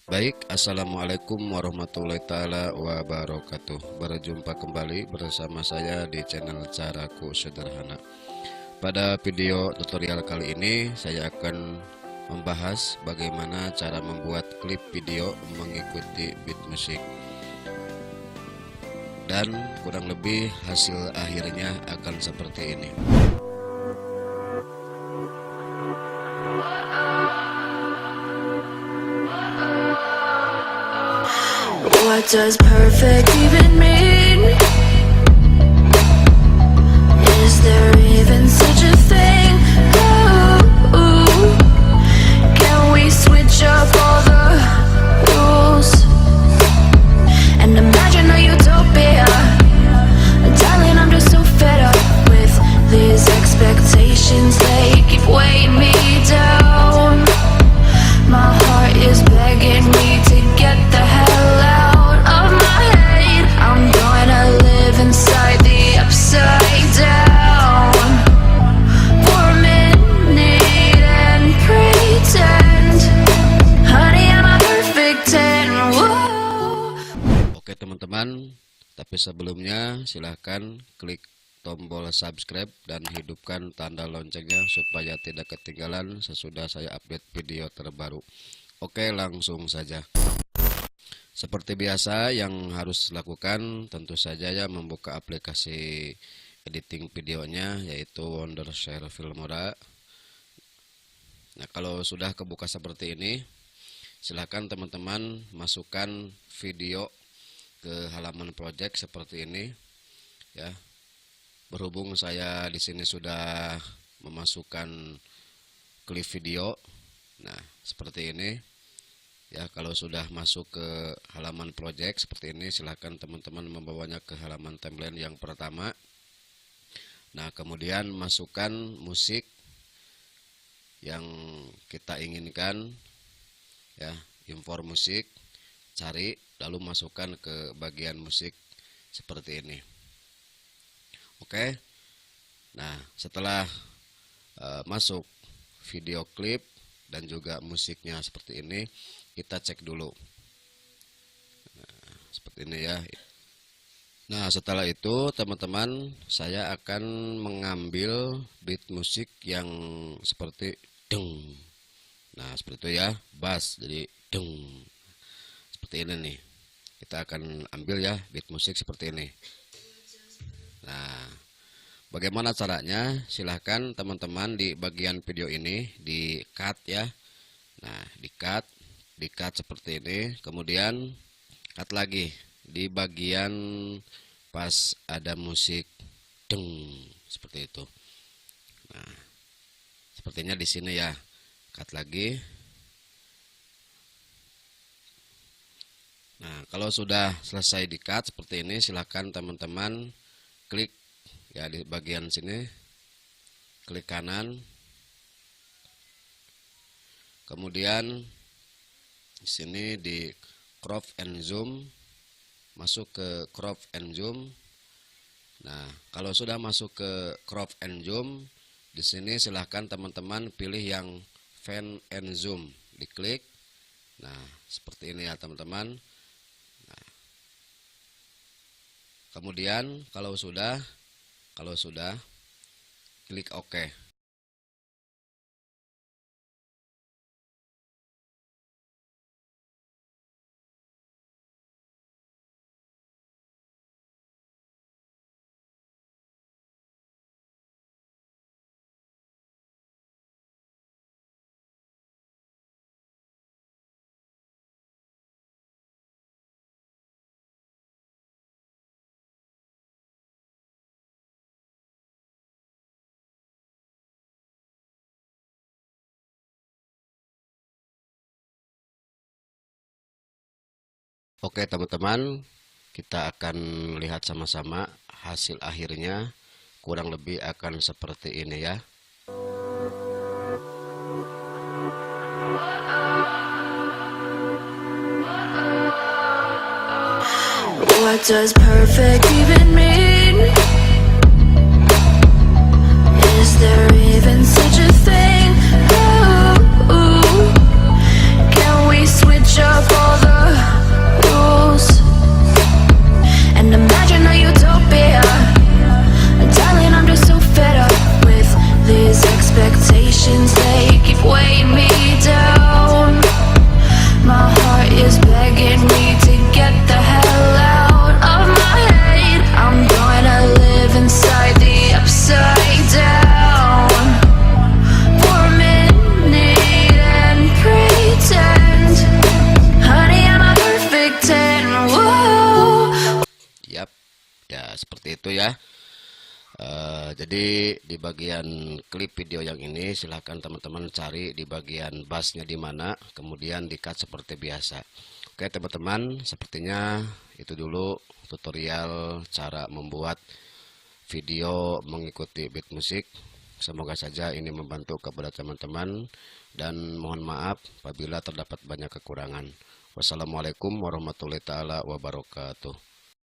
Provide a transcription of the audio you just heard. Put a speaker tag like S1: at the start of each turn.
S1: Baik, assalamualaikum warahmatullahi taala wabarakatuh. Berjumpa kembali bersama saya di channel Caraku Sederhana. Pada video tutorial kali ini saya akan membahas bagaimana cara membuat klip video mengikuti beat musik, dan kurang lebih hasil akhirnya akan seperti ini.
S2: What does perfect even mean? Is there even such a thing? Ooh, can we switch up all the rules and imagine a utopia? Darling, I'm just so fed up with these expectations. They keep weighing me down. My heart is begging me to get the hell out of my head. I'm gonna live inside the upside down for a minute and pretend, honey, I'm a perfect 10. Whoa.
S1: Oke teman-teman, tapi sebelumnya silahkan klik tombol subscribe dan hidupkan tanda loncengnya supaya tidak ketinggalan sesudah saya update video terbaru. Oke, langsung saja. Seperti biasa yang harus lakukan tentu saja ya membuka aplikasi editing videonya, yaitu Wondershare Filmora. Nah, kalau sudah kebuka seperti ini, silahkan teman-teman masukkan video ke halaman project seperti ini ya. Berhubung saya di sini sudah memasukkan klip video, nah seperti ini ya. Kalau sudah masuk ke halaman project seperti ini, silahkan teman-teman membawanya ke halaman timeline yang pertama. Nah, kemudian masukkan musik yang kita inginkan ya, impor musik, cari, lalu masukkan ke bagian musik seperti ini. Oke, nah setelah masuk video klip dan juga musiknya seperti ini, kita cek dulu. Nah, seperti ini ya. Nah, setelah itu teman-teman, saya akan mengambil beat musik yang seperti deng. Nah, seperti itu ya, bass jadi deng. Seperti ini nih. Kita akan ambil ya beat musik seperti ini. Nah, bagaimana caranya? Silahkan teman-teman di bagian video ini di cut ya. Nah, di cut seperti ini. Kemudian cut lagi di bagian pas ada musik deng seperti itu. Nah, sepertinya di sini ya. Cut lagi. Nah, kalau sudah selesai di cut seperti ini, silahkan teman-teman klik ya di bagian sini, klik kanan, kemudian di sini di crop and zoom, masuk ke crop and zoom. Nah, kalau sudah masuk ke crop and zoom, di sini silahkan teman-teman pilih yang fan and zoom, diklik. Nah, seperti ini ya teman-teman. Nah, kemudian kalau sudah klik OK. Oke teman-teman, kita akan lihat sama-sama hasil akhirnya. Kurang lebih akan seperti ini ya.
S2: What does perfect even mean? Is there even such a thing? Ooh, can we switch up all
S1: seperti itu ya. Jadi di bagian klip video yang ini silahkan teman-teman cari di bagian bassnya di mana, kemudian di-cut seperti biasa. Oke teman-teman, sepertinya itu dulu tutorial cara membuat video mengikuti beat musik. Semoga saja ini membantu kepada teman-teman, dan mohon maaf apabila terdapat banyak kekurangan. Wassalamualaikum warahmatullahi wabarakatuh.